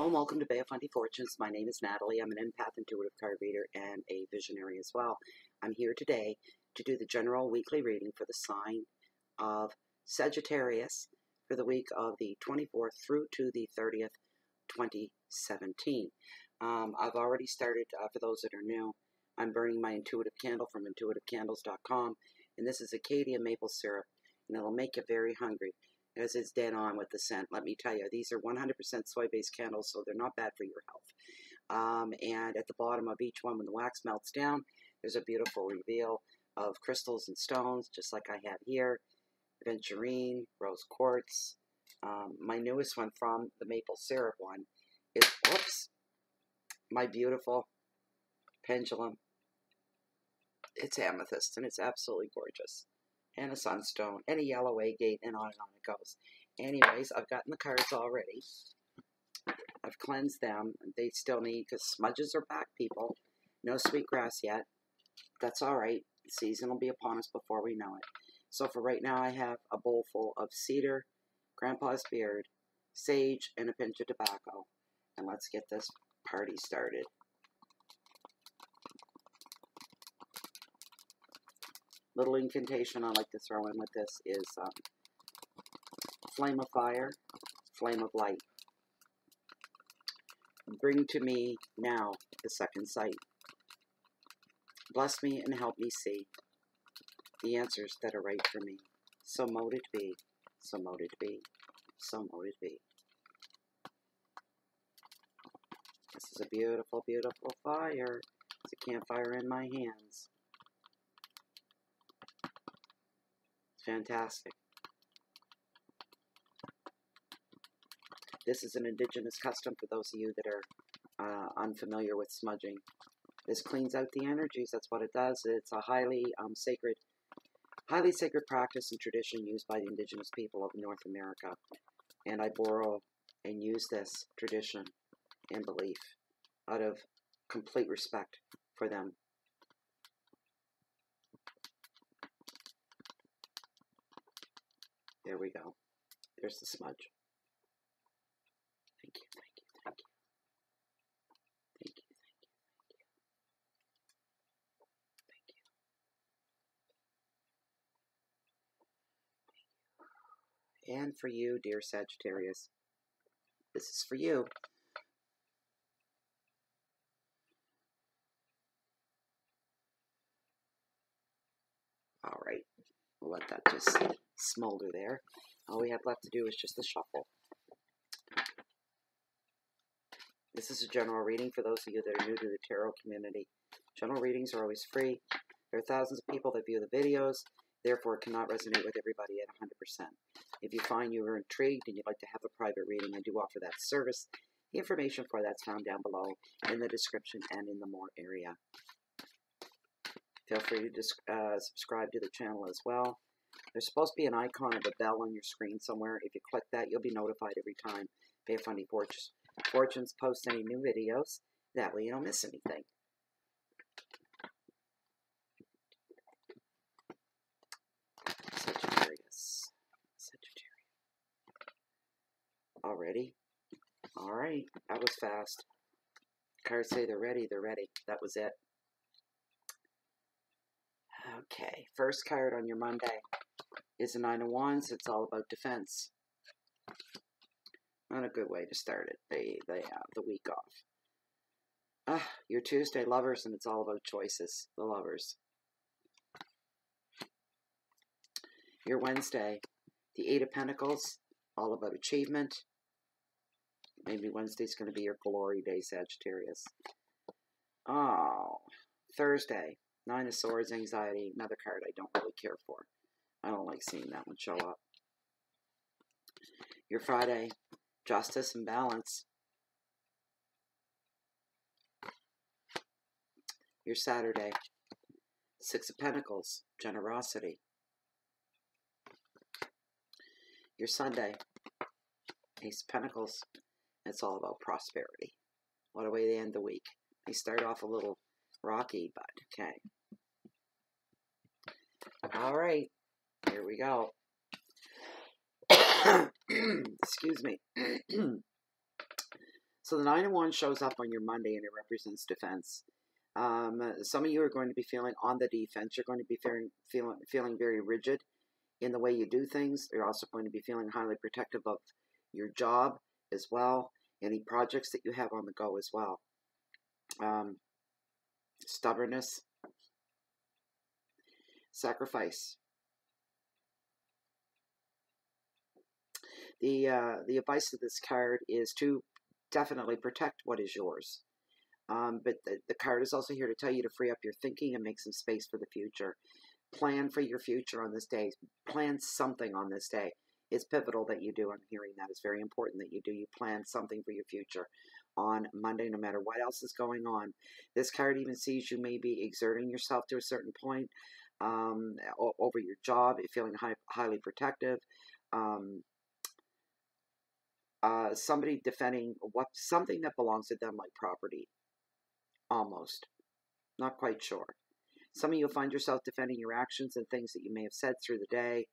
Hello and welcome to Bay of Fundy Fortunes. My name is Natalie. I'm an empath, intuitive card reader, and a visionary as well. I'm here today to do the general weekly reading for the sign of Sagittarius for the week of the 24th through to the 30th, 2017. I've already started, for those that are new, I'm burning my intuitive candle from intuitivecandles.com, and this is Acadia maple syrup, and it'll make you very hungry, as it's dead on with the scent. Let me tell you, these are 100% soy-based candles, so they're not bad for your health. And at the bottom of each one, when the wax melts down, there's a beautiful reveal of crystals and stones, just like I have here. Aventurine, rose quartz. My newest one from the maple syrup one is, whoops, my beautiful pendulum. It's amethyst, and it's absolutely gorgeous. And a sunstone, and a yellow agate, and on it goes. Anyways, I've gotten the cards already. I've cleansed them. They still need, because smudges are back, people. No sweetgrass yet. That's all right. The season will be upon us before we know it. So for right now, I have a bowl full of cedar, grandpa's beard, sage, and a pinch of tobacco. And let's get this party started. Little incantation I like to throw in with this is flame of fire, flame of light. Bring to me now the second sight. Bless me and help me see the answers that are right for me. So mote it be, so mote it be, so mote it be. This is a beautiful, beautiful fire. It's a campfire in my hands. Fantastic. This is an indigenous custom for those of you that are unfamiliar with smudging. This cleans out the energies. That's what it does. It's a highly sacred practice and tradition used by the indigenous people of North America. And I borrow and use this tradition and belief out of complete respect for them. There we go. There's the smudge. Thank you, thank you, thank you. Thank you, thank you, thank you. Thank you. And for you, dear Sagittarius, this is for you. All right. We'll let that just smolder there. All we have left to do is just the shuffle. This is a general reading for those of you that are new to the tarot community. General readings are always free. There are thousands of people that view the videos, therefore it cannot resonate with everybody at 100%. If you find you are intrigued and you'd like to have a private reading, I do offer that service. The information for that's found down below in the description and in the more area. Feel free to subscribe to the channel as well. There's supposed to be an icon of a bell on your screen somewhere. If you click that, you'll be notified every time Bay of Fundy Fortunes posts any new videos. That way you don't miss anything. Sagittarius. Sagittarius. Already? Alright, that was fast. Cards say they're ready, they're ready. That was it. Okay, first card on your Monday is a Nine of Wands. It's all about defense. Not a good way to start it. They have the week off. Your Tuesday, Lovers, and it's all about choices. The Lovers. Your Wednesday, the Eight of Pentacles, all about achievement. Maybe Wednesday's going to be your glory day, Sagittarius. Oh, Thursday, Nine of Swords, anxiety, another card I don't really care for. I don't like seeing that one show up. Your Friday, justice and balance. Your Saturday, Six of Pentacles, generosity. Your Sunday, Ace of Pentacles, it's all about prosperity. What a way to end the week. They start off a little rocky, but okay. All right, here we go. Excuse me. So the Nine of Wands shows up on your Monday, and it represents defense. Some of you are going to be feeling on the defense. You're going to be feeling very rigid in the way you do things. You're also going to be feeling highly protective of your job as well, any projects that you have on the go as well. Stubbornness, sacrifice. The advice of this card is to definitely protect what is yours. But the card is also here to tell you to free up your thinking and make some space for the future. Plan for your future on this day. Plan something on this day. It's pivotal that you do. I'm hearing that. It's very important that you do. You plan something for your future on Monday, no matter what else is going on. This card even sees you maybe exerting yourself to a certain point over your job, feeling highly protective. Somebody defending something that belongs to them, like property. Almost. Not quite sure. Some of you will find yourself defending your actions and things that you may have said through the day.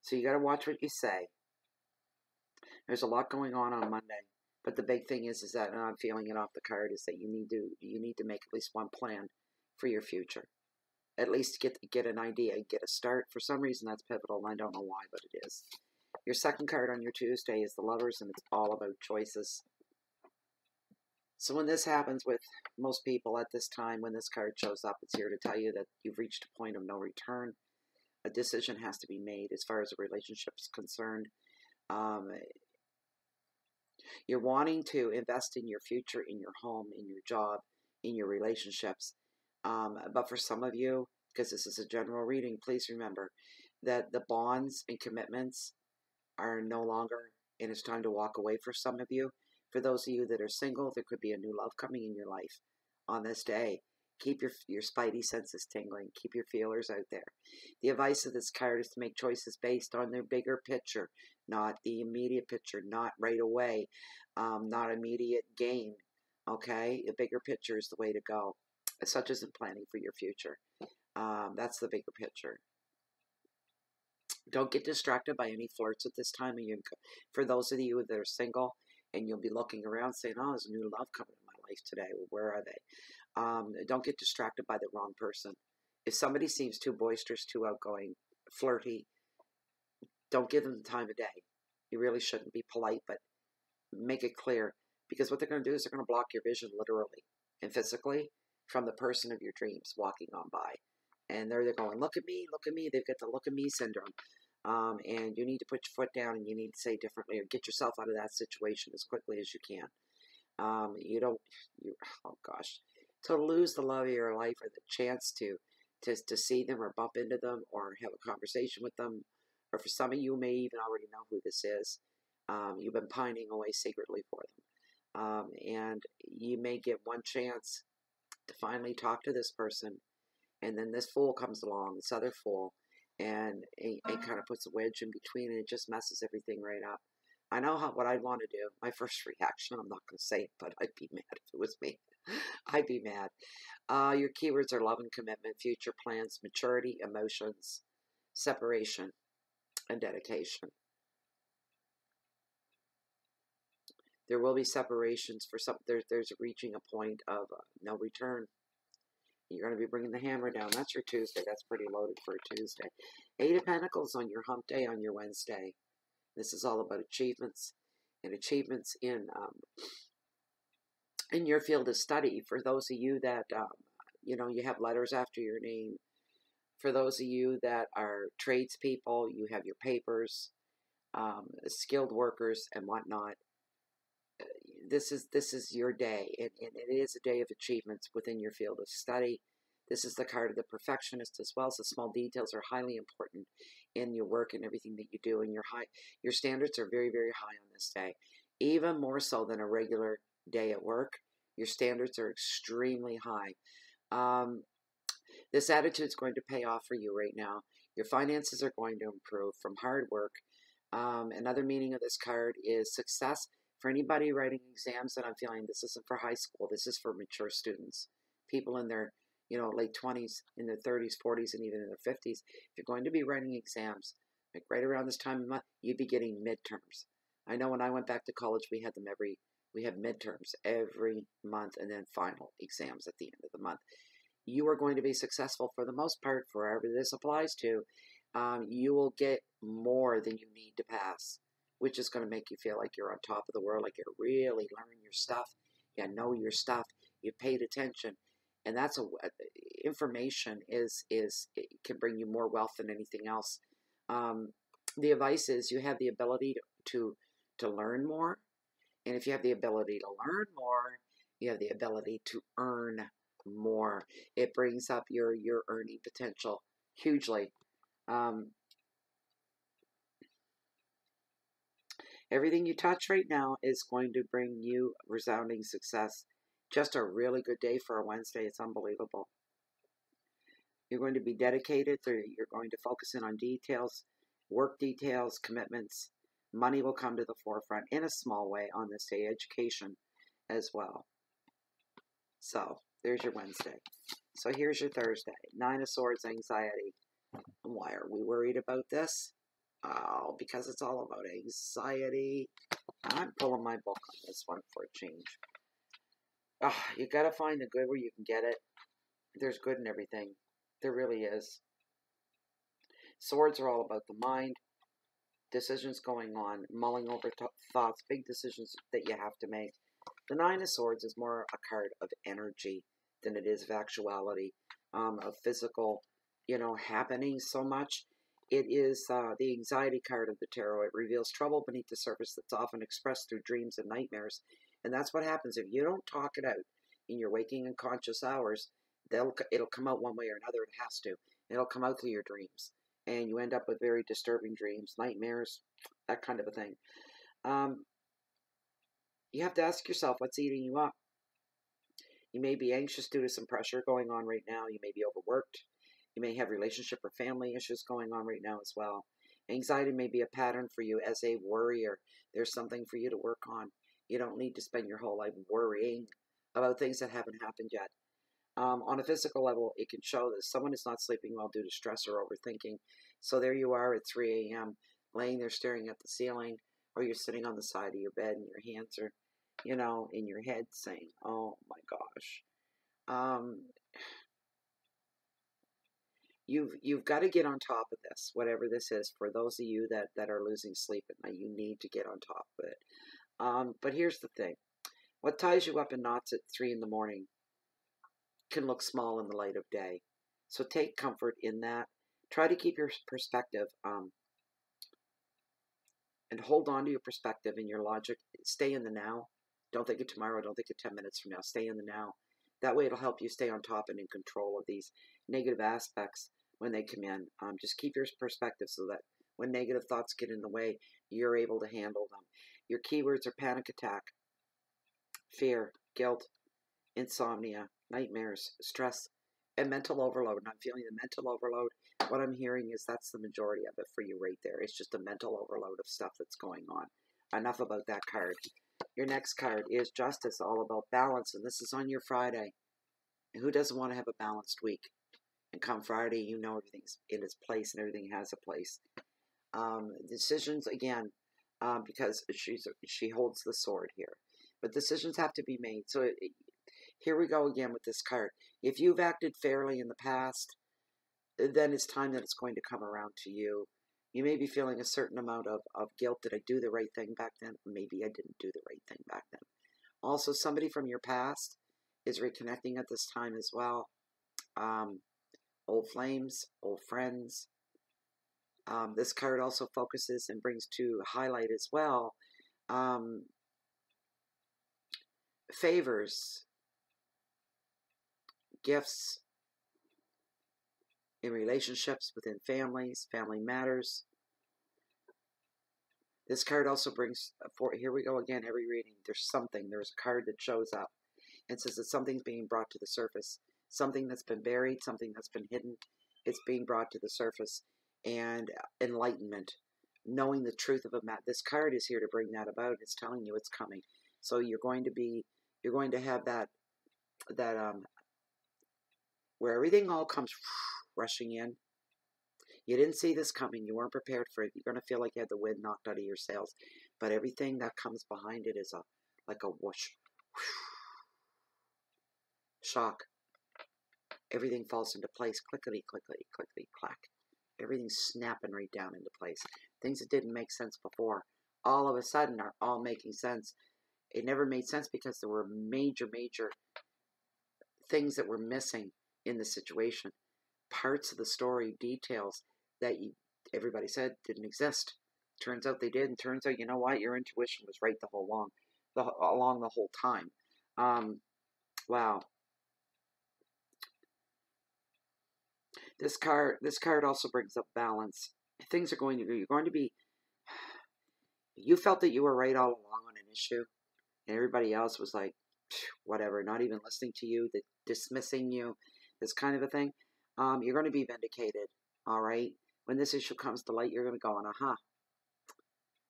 So you got to watch what you say. There's a lot going on Monday, but the big thing is that, and I'm feeling it off the card, is that you need to make at least one plan for your future. At least get an idea, get a start. For some reason, that's pivotal, and I don't know why, but it is. Your second card on your Tuesday is the Lovers, and it's all about choices. So when this happens with most people at this time, when this card shows up, it's here to tell you that you've reached a point of no return. A decision has to be made as far as a relationship is concerned. You're wanting to invest in your future, in your home, in your job, in your relationships. But for some of you, because this is a general reading, please remember that the bonds and commitments are no longer, and it's time to walk away for some of you. For those of you that are single, there could be a new love coming in your life on this day. Keep your spidey senses tingling. Keep your feelers out there. The advice of this card is to make choices based on their bigger picture, not the immediate picture, not right away, not immediate gain. Okay? The bigger picture is the way to go, such as in planning for your future. That's the bigger picture. Don't get distracted by any flirts at this time. And for those of you that are single, and you'll be looking around saying, oh, there's a new love coming in my life today. Well, where are they? Don't get distracted by the wrong person. If somebody seems too boisterous, too outgoing, flirty, don't give them the time of day. You really shouldn't. Be polite, but make it clear. Because what they're going to do is they're going to block your vision literally and physically from the person of your dreams walking on by. And they're going, look at me, look at me. They've got the look at me syndrome. And you need to put your foot down, and you need to say differently, or get yourself out of that situation as quickly as you can. Oh gosh, to lose the love of your life, or the chance to see them or bump into them or have a conversation with them, or for some of you may even already know who this is. You've been pining away secretly for them. And you may get one chance to finally talk to this person, and then this fool comes along, this other fool, and it kind of puts a wedge in between, and it just messes everything right up. I know what I'd want to do. My first reaction, I'm not going to say it, but I'd be mad if it was me. I'd be mad. Your keywords are love and commitment, future plans, maturity, emotions, separation, and dedication. There will be separations for some. There's reaching a point of no return. You're going to be bringing the hammer down. That's your Tuesday. That's pretty loaded for a Tuesday. 8 of Pentacles on your hump day on your Wednesday. This is all about achievements, and achievements in your field of study. For those of you that, you have letters after your name. For those of you that are tradespeople, you have your papers, skilled workers and whatnot. This is your day, and it is a day of achievements within your field of study. This is the card of the perfectionist as well. So small details are highly important in your work and everything that you do, and your standards are very, very high on this day, even more so than a regular day at work. Your standards are extremely high. This attitude is going to pay off for you right now. Your finances are going to improve from hard work. Another meaning of this card is success. For anybody writing exams, that I'm feeling, this isn't for high school. This is for mature students, people in their late 20s, in their 30s, 40s, and even in their 50s. If you're going to be writing exams, Like right around this time of month, you'd be getting midterms. I know when I went back to college, we had midterms every month and then final exams at the end of the month. You are going to be successful for the most part, for wherever this applies to. You will get more than you need to pass, which is going to make you feel like you're on top of the world, like you're really learning your stuff. You know your stuff. You paid attention, and that's information it can bring you more wealth than anything else. Um, the advice is you have the ability to learn more, and if you have the ability to learn more, you have the ability to earn more. It brings up your earning potential hugely. Um, Everything you touch right now is going to bring you resounding success. Just a really good day for a Wednesday. It's unbelievable. You're going to be dedicated. You're going to focus in on details, work details, commitments. Money will come to the forefront in a small way on this day. Education as well. So there's your Wednesday. So here's your Thursday. 9 of Swords, anxiety. Why are we worried about this? Oh, because it's all about anxiety. I'm pulling my book on this one for a change. You got to find the good where you can get it. There's good in everything. There really is. Swords are all about the mind. Decisions going on, mulling over thoughts, big decisions that you have to make. The 9 of Swords is more a card of energy than it is of actuality, of physical, happening so much. It is the anxiety card of the tarot. It reveals trouble beneath the surface that's often expressed through dreams and nightmares. And that's what happens if you don't talk it out in your waking and conscious hours. It'll come out one way or another. It has to. It'll come out through your dreams. And you end up with very disturbing dreams, nightmares, that kind of a thing. You have to ask yourself what's eating you up. You may be anxious due to some pressure going on right now. You may be overworked. You may have relationship or family issues going on right now as well. Anxiety may be a pattern for you as a worrier. There's something for you to work on. You don't need to spend your whole life worrying about things that haven't happened yet. On a physical level, it can show that someone is not sleeping well due to stress or overthinking. So there you are at 3 a.m. laying there staring at the ceiling, or you're sitting on the side of your bed and your hands are, in your head saying, oh my gosh. You've got to get on top of this, whatever this is. For those of you that are losing sleep at night, you need to get on top of it. But here's the thing. What ties you up in knots at 3 in the morning can look small in the light of day. So take comfort in that. Try to keep your perspective and hold on to your perspective and your logic. Stay in the now. Don't think of tomorrow. Don't think of 10 minutes from now. Stay in the now. That way it'll help you stay on top and in control of these negative aspects when they come in. Just keep your perspective so that when negative thoughts get in the way, you're able to handle them. Your keywords are panic attack, fear, guilt, insomnia, nightmares, stress, and mental overload. And I'm feeling the mental overload. What I'm hearing is that's the majority of it for you right there. It's just a mental overload of stuff that's going on. Enough about that card. Your next card is Justice, all about balance, and this is on your Friday. And who doesn't want to have a balanced week? And come Friday, you know everything's in its place and everything has a place. Decisions, again, because she holds the sword here. But decisions have to be made. So here we go again with this card. If you've acted fairly in the past, then it's time that it's going to come around to you. You may be feeling a certain amount of guilt. Did I do the right thing back then? Maybe I didn't do the right thing back then. Also, somebody from your past is reconnecting at this time as well. Old flames, old friends. This card also focuses and brings to highlight as well favors, gifts in relationships within families, family matters. This card also brings, here we go again, every reading, there's a card that shows up and says that something's being brought to the surface. Something that's been buried, something that's been hidden, it's being brought to the surface. And enlightenment, knowing the truth of a matter. This card is here to bring that about. It's telling you it's coming. So you're going to have that where everything all comes rushing in. You didn't see this coming. You weren't prepared for it. You're going to feel like you had the wind knocked out of your sails. But everything that comes behind it is like a whoosh. Shock. Everything falls into place. Clickety, clickety, clickety, clack. Everything's snapping right down into place. Things that didn't make sense before, all of a sudden are all making sense. It never made sense because there were major things that were missing in the situation. Parts of the story, details that everybody said didn't exist. Turns out they did, and turns out, you know what? Your intuition was right along the whole time. Wow. This card also brings up balance. Things are going to, you're going to be, you felt that you were right all along on an issue, and everybody else was like, whatever, not even listening to you, dismissing you, this kind of a thing. You're going to be vindicated, all right? When this issue comes to light, you're going to go, aha,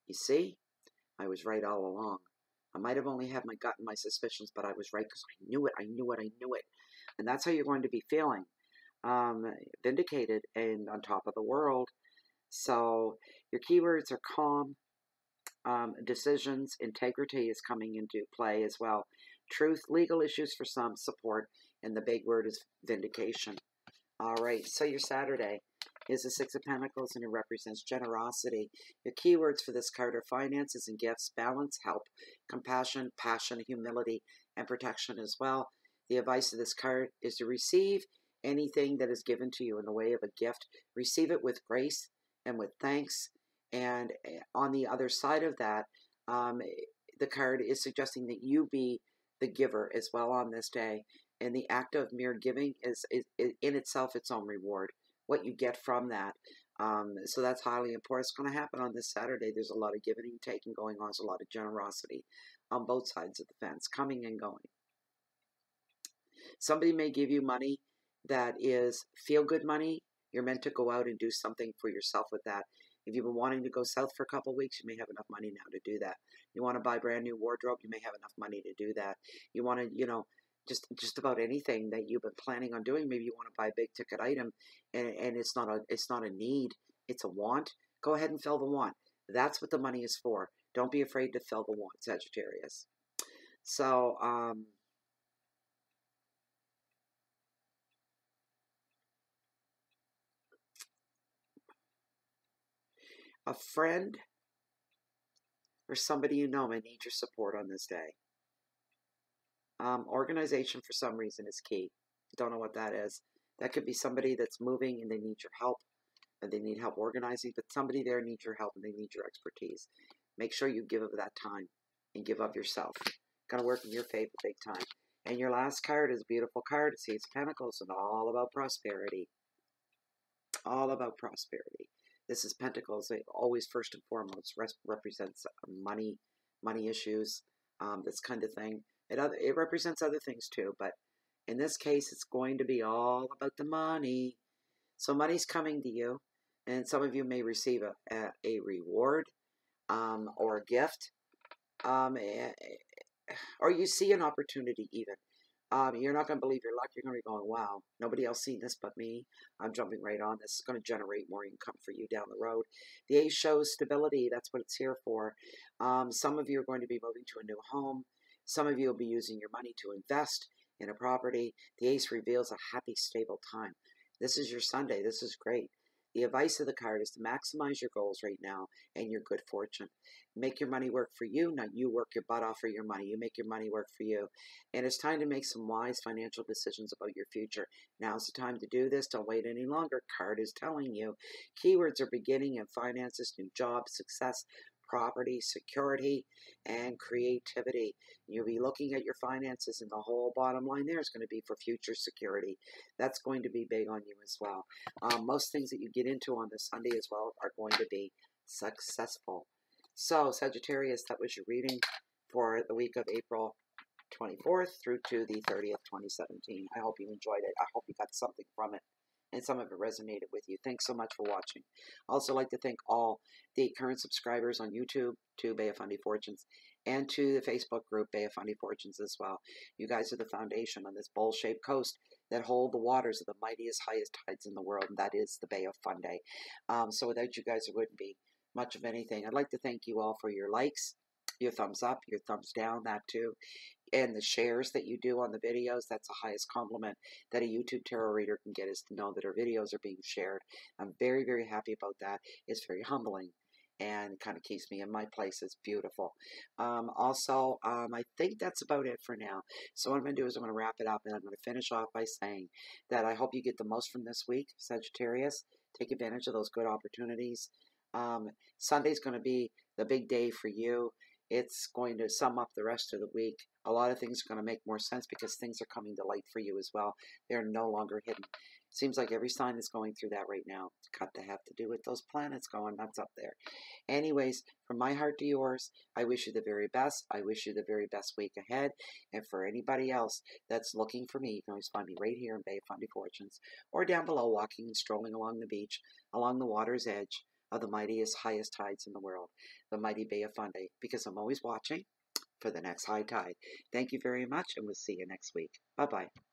you see, I was right all along. I might have only had my gut and my suspicions, but I was right because I knew it. And that's how you're going to be feeling, vindicated and on top of the world. So your keywords are calm, decisions, integrity is coming into play as well. Truth, legal issues for some, support, and the big word is vindication. All right, so your Saturday is the Six of Pentacles, and it represents generosity. Your keywords for this card are finances and gifts, balance, help, compassion, passion, humility, and protection as well. The advice of this card is to receive anything that is given to you in the way of a gift. Receive it with grace and with thanks. And on the other side of that, the card is suggesting that you be the giver as well on this day. And the act of mere giving is in itself its own reward. What you get from that. So that's highly important. It's going to happen on this Saturday. There's a lot of giving and taking going on. There's a lot of generosity on both sides of the fence, coming and going. Somebody may give you money that is feel-good money. You're meant to go out and do something for yourself with that. If you've been wanting to go south for a couple of weeks, you may have enough money now to do that. You want to buy brand new wardrobe, you may have enough money to do that. You want to, just about anything that you've been planning on doing. Maybe you want to buy a big ticket item, and it's not a need, it's a want. Go ahead and fill the want. That's what the money is for. Don't be afraid to fill the want, Sagittarius. So, a friend or somebody you know may need your support on this day. Organization for some reason is key. Don't know what that is. That could be somebody that's moving and they need your help, and they need help organizing, but somebody there needs your help and they need your expertise. Make sure you give of that time and give of yourself. Gonna work in your favor big time. And your last card is a beautiful card. It's Ace of Pentacles and all about prosperity. All about prosperity. This is Pentacles. It always first and foremost represents money issues, this kind of thing. It represents other things too, but in this case, it's going to be all about the money. So money's coming to you, and some of you may receive a reward or a gift, or you see an opportunity even. You're not going to believe your luck. You're going to be going, wow, nobody else seen this but me. I'm jumping right on this. It's going to generate more income for you down the road. The Ace shows stability. That's what it's here for. Some of you are going to be moving to a new home. Some of you will be using your money to invest in a property. The Ace reveals a happy, stable time. This is your Sunday. This is great. The advice of the card is to maximize your goals right now and your good fortune. Make your money work for you, not you work your butt off for your money. You make your money work for you. And it's time to make some wise financial decisions about your future. Now's the time to do this. Don't wait any longer. Card is telling you. Keywords are beginning in finances, new jobs, success, property, security, and creativity. You'll be looking at your finances, and the whole bottom line there is going to be for future security. That's going to be big on you as well. Most things that you get into on this Sunday as well are going to be successful. So, Sagittarius, that was your reading for the week of April 24th through to the 30th, 2017. I hope you enjoyed it. I hope you got something from it, and some of it resonated with you. Thanks so much for watching. I also like to thank all the current subscribers on YouTube to Bay of Fundy Fortunes, and to the Facebook group, Bay of Fundy Fortunes as well. You guys are the foundation on this bowl-shaped coast that hold the waters of the mightiest, highest tides in the world, and that is the Bay of Fundy. So without you guys, it wouldn't be much of anything. I'd like to thank you all for your likes, your thumbs up, your thumbs down, that too, and the shares that you do on the videos. That's the highest compliment that a YouTube tarot reader can get, is to know that our videos are being shared. I'm very, very happy about that. It's very humbling and kind of keeps me in my place. It's beautiful. I think that's about it for now. So what I'm going to do is I'm going to wrap it up, and I'm going to finish off by saying that I hope you get the most from this week, Sagittarius. Take advantage of those good opportunities. Sunday's going to be the big day for you. It's going to sum up the rest of the week. A lot of things are going to make more sense because things are coming to light for you as well. They're no longer hidden. Seems like every sign is going through that right now. It's got to have to do with those planets going nuts up there. Anyways, from my heart to yours, I wish you the very best. I wish you the very best week ahead. And for anybody else that's looking for me, you can always find me right here in Bay of Fundy Fortunes, or down below walking and strolling along the beach, along the water's edge of the mightiest, highest tides in the world, the mighty Bay of Fundy, because I'm always watching for the next high tide. Thank you very much, and we'll see you next week. Bye-bye.